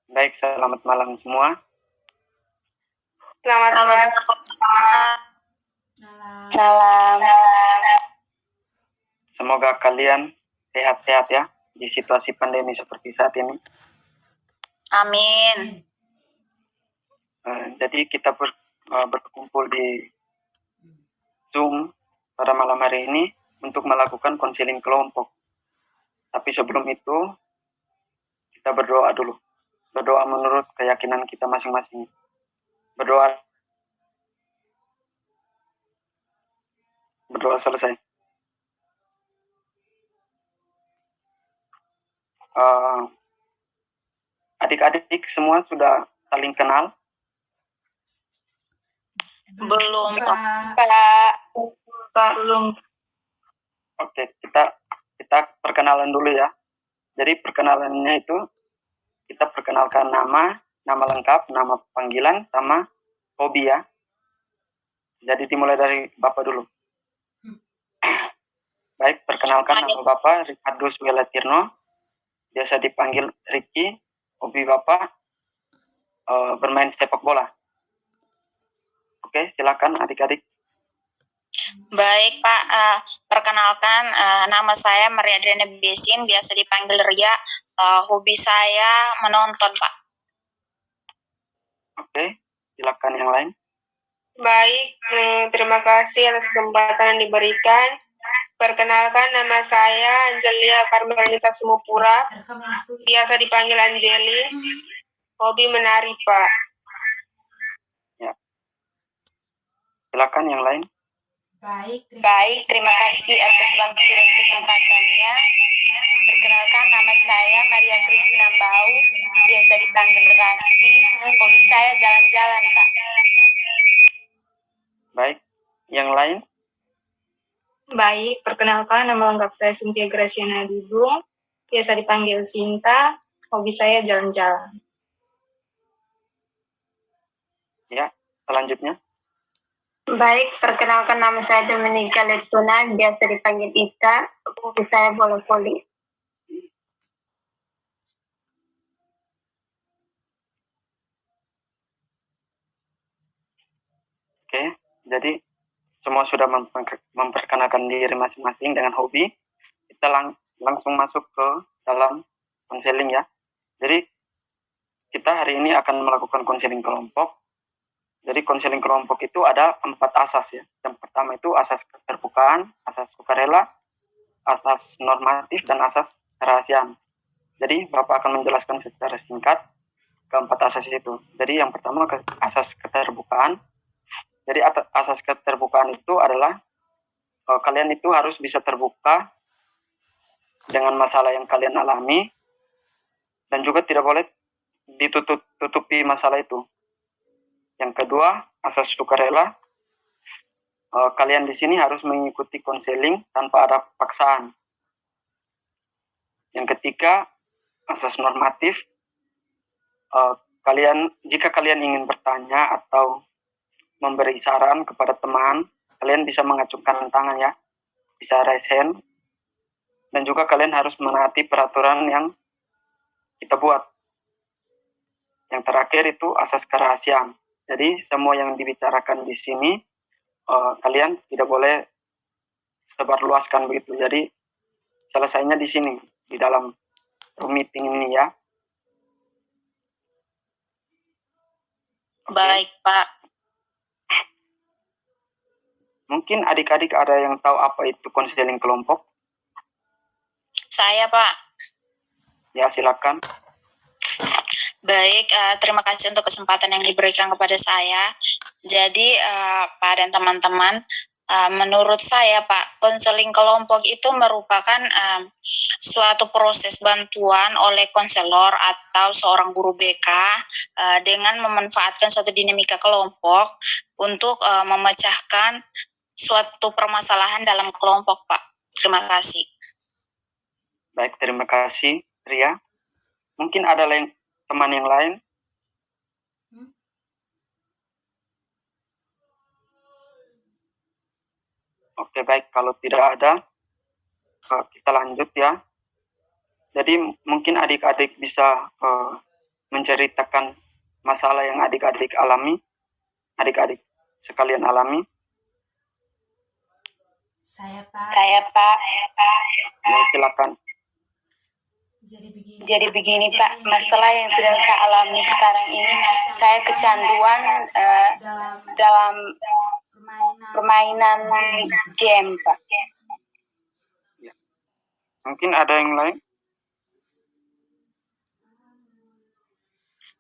Baik, selamat malam semua. Selamat malam. Semoga kalian sehat-sehat ya di situasi pandemi seperti saat ini. Amin. Jadi kita berkumpul di Zoom pada malam hari ini untuk melakukan konseling kelompok. Tapi sebelum itu, kita berdoa dulu. Berdoa menurut keyakinan kita masing-masing. Berdoa selesai. Adik-adik semua sudah saling kenal? Belum, Pak. Belum. Oke, kita perkenalan dulu ya. Jadi perkenalannya itu kita perkenalkan nama lengkap, nama panggilan, sama hobi ya. Jadi dimulai dari Bapak dulu. Baik, perkenalkan nama Bapak Ricardus Welatirno, biasa dipanggil Ricky. Hobi Bapak bermain sepak bola. Oke, silakan adik-adik. Baik, Pak. Perkenalkan, nama saya Maria Adriana Besin, biasa dipanggil Ria. Hobi saya menonton, Pak. Oke, silakan yang lain. Baik, terima kasih atas kesempatan yang diberikan. Perkenalkan, nama saya Angelia Carmelita Sumupura, biasa dipanggil Angeli. Hobi menari, Pak. Ya. Silakan yang lain. Baik, terima kasih atas waktu dan kesempatannya. Perkenalkan, nama saya Maria Kristina Bau, biasa dipanggil Rasti. Hobi saya jalan-jalan, Pak. Baik, yang lain? Baik, perkenalkan nama lengkap saya Cynthia Graciana Dudung, biasa dipanggil Sinta. Hobi saya jalan-jalan. Ya, selanjutnya. Baik, perkenalkan nama saya Dominika Letuna, biasa dipanggil Ika. Hobi saya bola voli. Oke, jadi semua sudah memperkenalkan diri masing-masing dengan hobi. Kita langsung masuk ke dalam konseling ya. Jadi kita hari ini akan melakukan konseling kelompok. Jadi konseling kelompok itu ada 4 asas ya. Yang pertama itu asas keterbukaan, asas sukarela, asas normatif, dan asas kerahasiaan. Jadi Bapak akan menjelaskan secara singkat keempat asas itu. Jadi yang pertama asas keterbukaan. Jadi asas keterbukaan itu adalah kalian itu harus bisa terbuka dengan masalah yang kalian alami dan juga tidak boleh ditutupi masalah itu. Yang kedua, asas sukarela. Kalian di sini harus mengikuti konseling tanpa ada paksaan. Yang ketiga, asas normatif. Jika kalian ingin bertanya atau memberi saran kepada teman, kalian bisa mengacungkan tangan ya, bisa raise hand, dan juga kalian harus menaati peraturan yang kita buat. Yang terakhir itu asas kerahasiaan. Jadi semua yang dibicarakan di sini kalian tidak boleh sebarluaskan begitu. Jadi selesainya di sini, di dalam room meeting ini ya. Baik, Pak. Mungkin adik-adik ada yang tahu apa itu konseling kelompok? Saya, Pak. Ya, silakan. Baik, terima kasih untuk kesempatan yang diberikan kepada saya. Jadi, Pak dan teman-teman, menurut saya, Pak, konseling kelompok itu merupakan suatu proses bantuan oleh konselor atau seorang guru BK dengan memanfaatkan suatu dinamika kelompok untuk memecahkan suatu permasalahan dalam kelompok, Pak. Terima kasih. Baik, terima kasih, Ria. Mungkin ada teman yang lain? Oke, baik. Kalau tidak ada, kita lanjut ya. Jadi mungkin adik-adik bisa menceritakan masalah yang adik-adik sekalian alami? Saya Pak. Saya Pak. Ya, silakan. Jadi begini Pak, masalah yang sedang saya alami sekarang ini, saya kecanduan dalam permainan game Pak. Mungkin ada yang lain?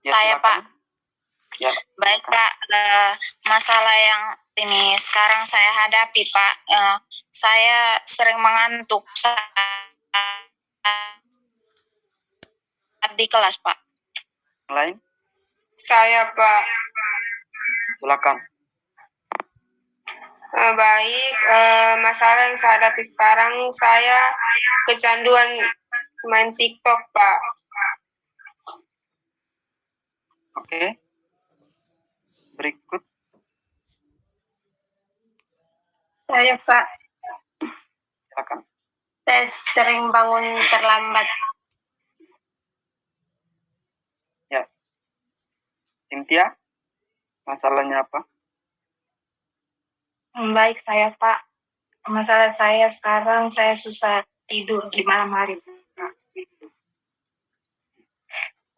Ya, Saya silakan. Pak. Ya. Baik Pak, masalah yang ini sekarang saya hadapi Pak, saya sering mengantuk saat di kelas Pak. Yang lain? Saya, Pak. Silakan. Baik, masalah yang saya hadapi sekarang, saya kecanduan main TikTok, Pak. Oke. Berikut. Saya Pak, Silakan. saya sering bangun terlambat. Ya. Cynthia, masalahnya apa? Baik, saya Pak. Masalah saya sekarang, saya susah tidur di malam hari.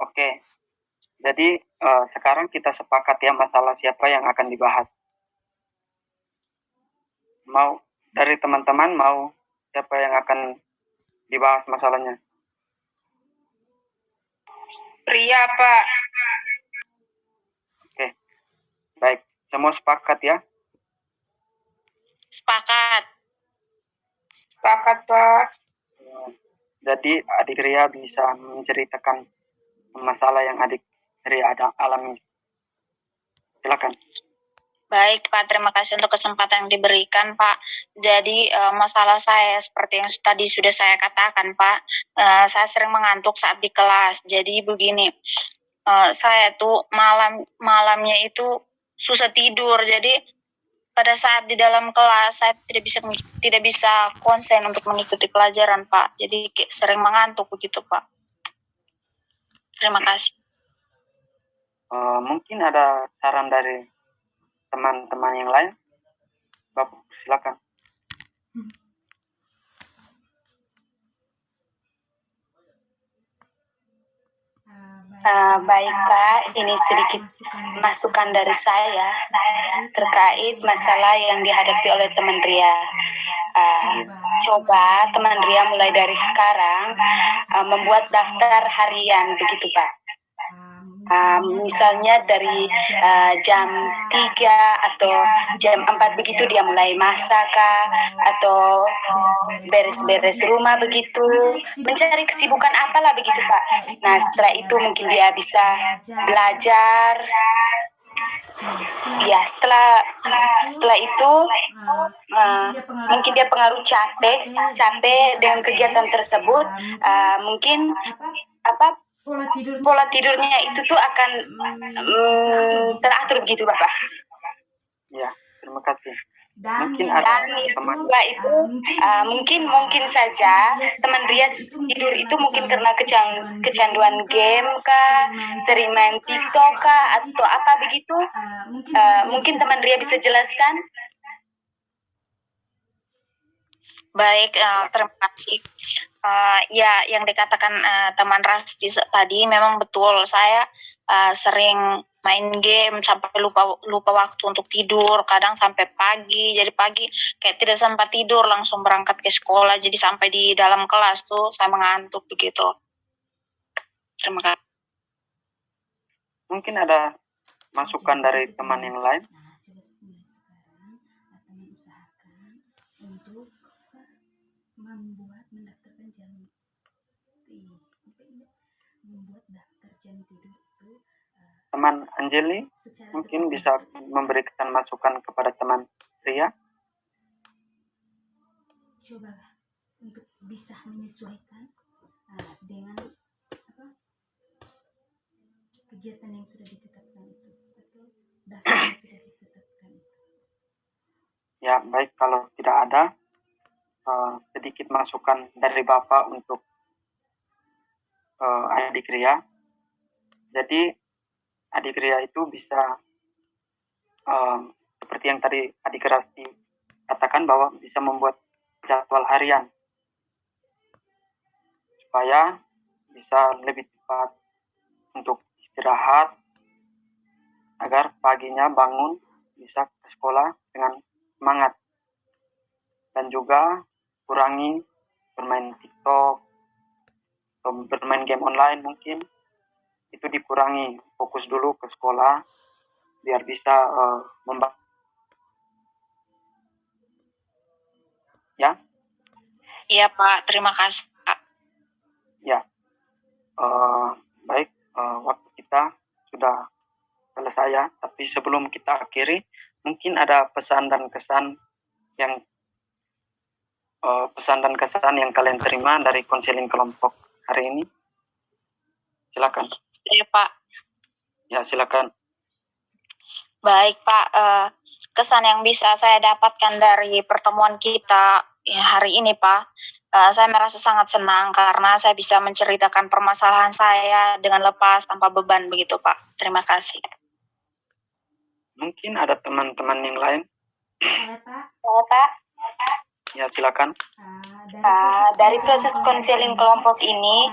Oke. Jadi sekarang kita sepakat ya masalah siapa yang akan dibahas. Mau dari teman-teman mau siapa yang akan dibahas masalahnya? Pria, Pak. Oke. Baik, semua sepakat ya? Sepakat. Sepakat, Pak. Jadi adik Ria bisa menceritakan masalah yang adik Ria ada alami. Silakan. Baik Pak, terima kasih untuk kesempatan yang diberikan Pak. Jadi masalah saya seperti yang tadi sudah saya katakan Pak, saya sering mengantuk saat di kelas. Jadi begini, saya tuh malamnya itu susah tidur. Jadi pada saat di dalam kelas saya tidak bisa konsen untuk mengikuti pelajaran Pak. Jadi sering mengantuk begitu Pak. Terima kasih. Mungkin ada saran dari teman-teman yang lain. Bapak, silakan. Baik Pak, ini sedikit masukan dari saya terkait masalah yang dihadapi oleh teman Ria. Coba teman Ria mulai dari sekarang membuat daftar harian begitu Pak. Misalnya dari jam 3 atau jam 4 begitu dia mulai masak atau beres-beres rumah begitu, mencari kesibukan apalah begitu Pak. Nah setelah itu mungkin dia bisa belajar. Ya setelah itu mungkin dia pengaruh capek dengan kegiatan tersebut, mungkin pola tidurnya itu tuh akan teratur begitu Bapak. Ya, terima kasih. Mungkin Dan ada teman. Mungkin saja teman Ria tidur itu mungkin karena kecanduan game kah, sering main TikTok kah, atau apa begitu. Mungkin teman Ria bisa jelaskan. Baik, terima kasih. Ya, yang dikatakan teman Rasti tadi memang betul. Saya sering main game sampai lupa waktu untuk tidur. Kadang sampai pagi. Jadi pagi kayak tidak sempat tidur, langsung berangkat ke sekolah. Jadi sampai di dalam kelas tuh saya mengantuk begitu. Terima kasih. Mungkin ada masukan dari teman yang lain. Teman Anjeli mungkin bisa memberikan masukan kepada teman Ria. Cobalah untuk bisa menyesuaikan dengan kegiatan yang sudah ditetapkan itu atau daftar yang sudah ditetapkan itu. Ya baik, kalau tidak ada sedikit masukan dari Bapak untuk adik Ria. Jadi adik Ria itu bisa seperti yang tadi adik Rasti katakan bahwa bisa membuat jadwal harian supaya bisa lebih cepat untuk istirahat agar paginya bangun bisa ke sekolah dengan semangat, dan juga kurangi bermain TikTok atau bermain game online, mungkin itu dikurangi, fokus dulu ke sekolah biar bisa membaca ya. Iya Pak, terima kasih Pak. Ya, baik, waktu kita sudah selesai ya. Tapi sebelum kita akhiri, mungkin ada pesan dan kesan yang kalian terima dari konseling kelompok hari ini. Silakan. Iya Pak. Ya, silakan. Baik Pak, kesan yang bisa saya dapatkan dari pertemuan kita hari ini Pak, saya merasa sangat senang karena saya bisa menceritakan permasalahan saya dengan lepas tanpa beban begitu Pak. Terima kasih. Mungkin ada teman-teman yang lain. Saya Pak, Ya, silakan. Dari proses konseling kelompok ini,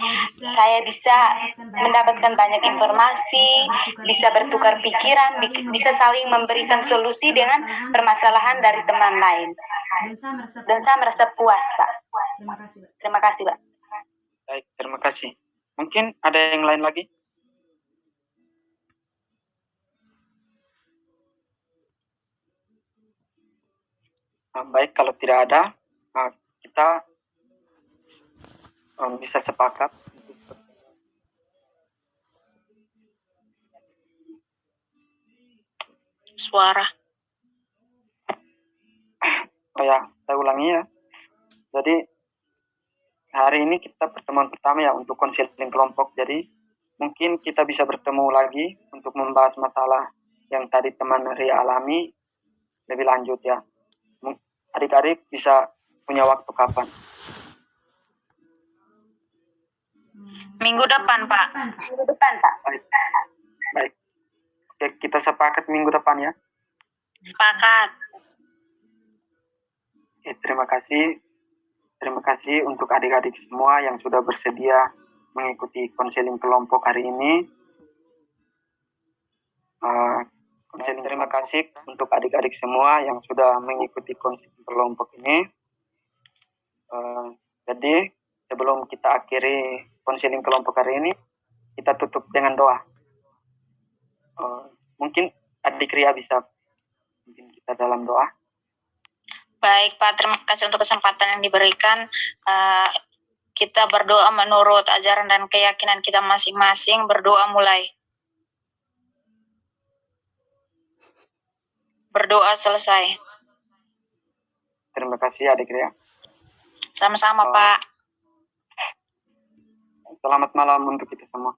saya bisa mendapatkan banyak informasi, bisa bertukar pikiran, bisa saling memberikan solusi dengan permasalahan dari teman lain. Dan saya merasa puas, Pak. Terima kasih, Pak. Terima kasih, Pak. Baik, terima kasih. Mungkin ada yang lain lagi? Baik, kalau tidak ada, kita bisa sepakat. Suara. Oh ya, saya ulangi ya. Jadi hari ini kita pertemuan pertama ya untuk konseling kelompok. Jadi mungkin kita bisa bertemu lagi untuk membahas masalah yang tadi teman Ria alami lebih lanjut ya. Adik-adik bisa punya waktu kapan? Minggu depan, Pak. Minggu depan, Pak. Baik. Baik. Oke, kita sepakat minggu depan ya. Sepakat. Oke, terima kasih. Terima kasih untuk adik-adik semua yang sudah bersedia mengikuti konseling kelompok hari ini. Terima kasih untuk adik-adik semua yang sudah mengikuti konseling kelompok ini. Jadi sebelum kita akhiri konseling kelompok hari ini, kita tutup dengan doa. Mungkin adik Ria bisa memimpin kita dalam doa. Baik Pak, terima kasih untuk kesempatan yang diberikan. Kita berdoa menurut ajaran dan keyakinan kita masing-masing. Berdoa mulai. Berdoa selesai. Terima kasih adik Ria. Sama-sama Pak. Selamat malam untuk kita semua.